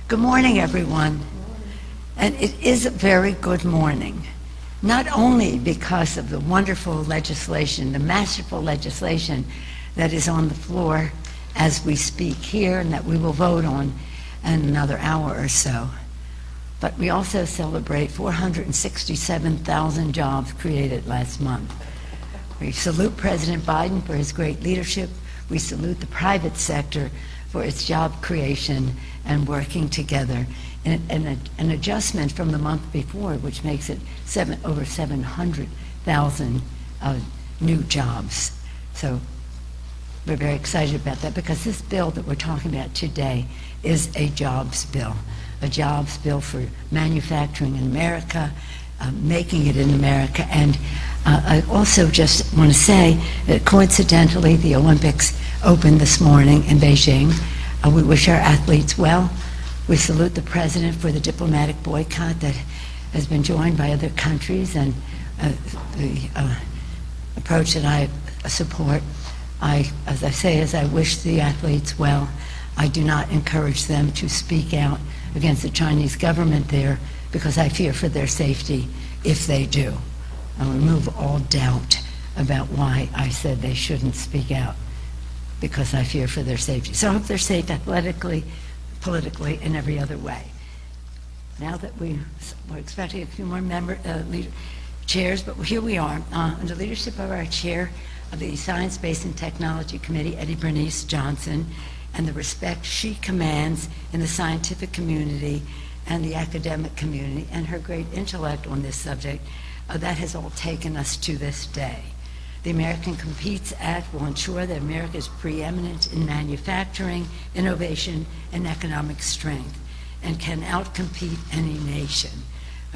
Good morning, everyone. And it is a very good morning, not only because of the wonderful legislation, the masterful legislation that is on the floor as we speak here and that we will vote on in another hour or so, but we also celebrate 467,000 jobs created last month. We salute President Biden for his great leadership. We salute the private sector for its job creation and working together. And an adjustment from the month before, which makes it over 700,000 new jobs. So we're very excited about that because this bill that we're talking about today is a jobs bill for manufacturing in America, making it in America. And I also just want to say that coincidentally, the Olympics opened this morning in Beijing. We wish our athletes well. We salute the president for the diplomatic boycott that has been joined by other countries, and the approach that I support. As I wish the athletes well. I do not encourage them to speak out against the Chinese government there because I fear for their safety if they do. I remove all doubt about why I said they shouldn't speak out, because I fear for their safety. So I hope they're safe athletically, politically, and every other way. Now that we're expecting a few more chairs, but here we are, under leadership of our chair of the Science, Space, and Technology Committee, Eddie Bernice Johnson, and the respect she commands in the scientific community and the academic community, and her great intellect on this subject, that has all taken us to this day. The American Competes Act will ensure that America is preeminent in manufacturing, innovation, and economic strength, and can outcompete any nation.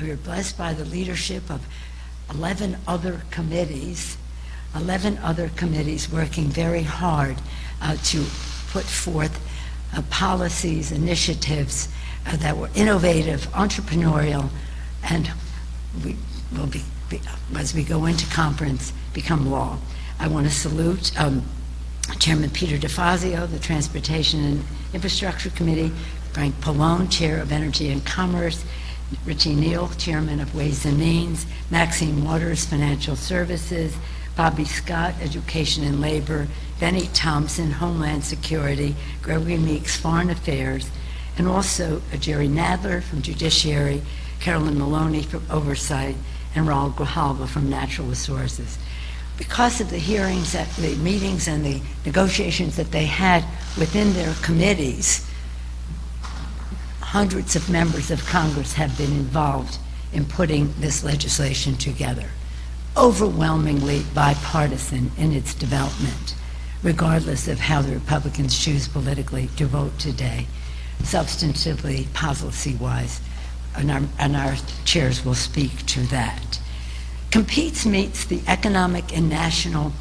We are blessed by the leadership of 11 other committees working very hard to put forth policies, initiatives that were innovative, entrepreneurial, and we will be, as we go into conference, become law. I want to salute Chairman Peter DeFazio, the Transportation and Infrastructure Committee, Frank Pallone, Chair of Energy and Commerce, Richie Neal, Chairman of Ways and Means, Maxine Waters, Financial Services, Bobby Scott, Education and Labor, Benny Thompson, Homeland Security, Gregory Meeks, Foreign Affairs, and also Jerry Nadler from Judiciary, Carolyn Maloney from Oversight, and Raul Grijalva from Natural Resources. Because of the hearings, the meetings, and the negotiations that they had within their committees, hundreds of members of Congress have been involved in putting this legislation together, overwhelmingly bipartisan in its development, regardless of how the Republicans choose politically to vote today, substantively, policy-wise, and our chairs will speak to that. Competes meets the economic and national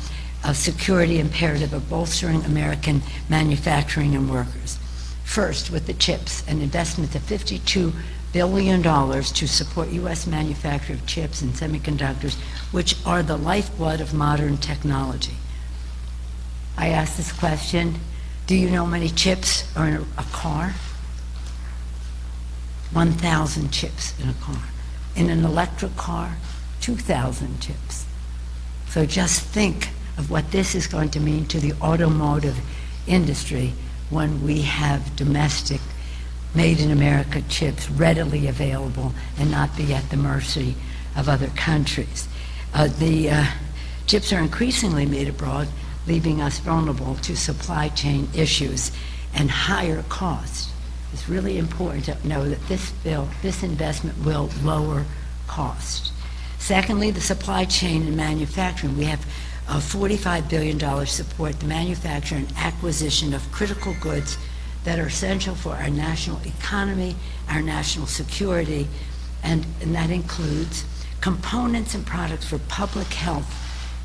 security imperative of bolstering American manufacturing and workers. First, with the CHIPS, an investment of $52 billion to support U.S. manufacture of chips and semiconductors, which are the lifeblood of modern technology. I ask this question, do you know how many chips are in a car? 1,000 chips in a car. In an electric car, 2,000 chips. So just think of what this is going to mean to the automotive industry when we have domestic, made in America chips readily available and not be at the mercy of other countries. The chips are increasingly made abroad, leaving us vulnerable to supply chain issues and higher costs. It's really important to know that this investment will lower cost. Secondly, the supply chain and manufacturing. We have $45 billion support the manufacture and acquisition of critical goods that are essential for our national economy, our national security, and that includes components and products for public health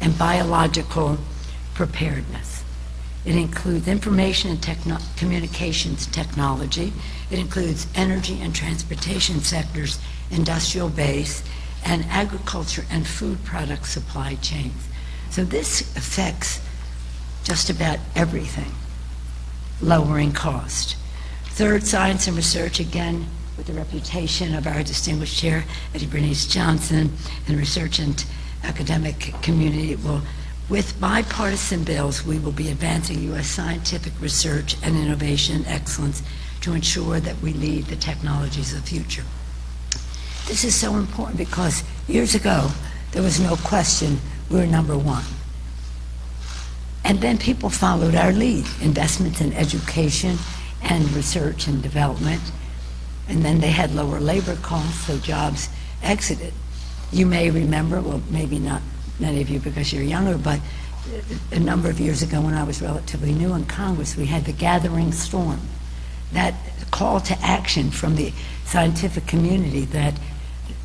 and biological preparedness. It includes information and communications technology. It includes energy and transportation sectors, industrial base, and agriculture and food product supply chains. So this affects just about everything. lowering cost. Third, science and research, again, with the reputation of our distinguished chair, Eddie Bernice Johnson, and research and academic community will, with bipartisan bills, we will be advancing U.S. scientific research and innovation excellence to ensure that we lead the technologies of the future. This is so important because years ago, there was no question we were number one. And then people followed our lead, investments in education and research and development. And then they had lower labor costs, so jobs exited. You may remember, well, maybe not many of you because you're younger, but a number of years ago when I was relatively new in Congress, we had the gathering storm. That call to action from the scientific community that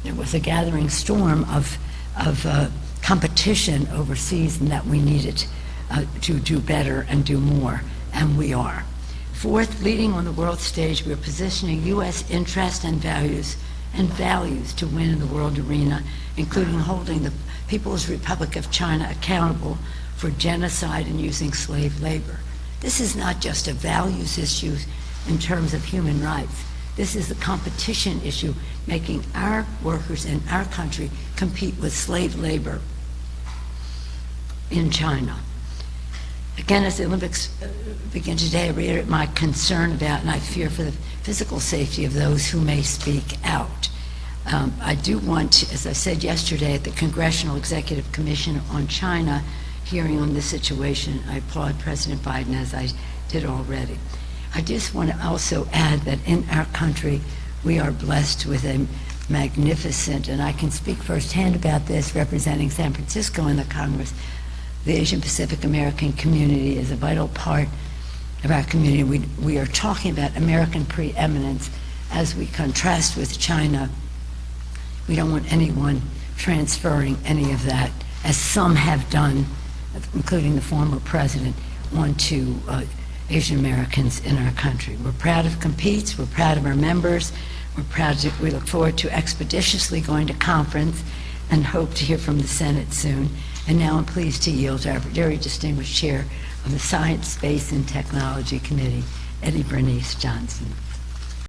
there was a gathering storm of competition overseas and that we needed to do better and do more, and we are. Fourth, leading on the world stage, we are positioning U.S. interests and values to win in the world arena, including holding the People's Republic of China accountable for genocide and using slave labor. This is not just a values issue in terms of human rights. This is a competition issue, making our workers in our country compete with slave labor in China. Again, as the Olympics begin today, I reiterate my concern about and I fear for the physical safety of those who may speak out. I do want to, as I said yesterday at the Congressional Executive Commission on China hearing on this situation, I applaud President Biden as I did already. I just want to also add that in our country, we are blessed with a magnificent, and I can speak firsthand about this representing San Francisco in the Congress, the Asian Pacific American community is a vital part of our community. We are talking about American preeminence as we contrast with China. We don't want anyone transferring any of that, as some have done, including the former president, onto Asian Americans in our country. We're proud of Competes, we're proud of our members, we look forward to expeditiously going to conference and hope to hear from the Senate soon. And now I'm pleased to yield to our very distinguished chair of the Science, Space, and Technology Committee, Eddie Bernice Johnson.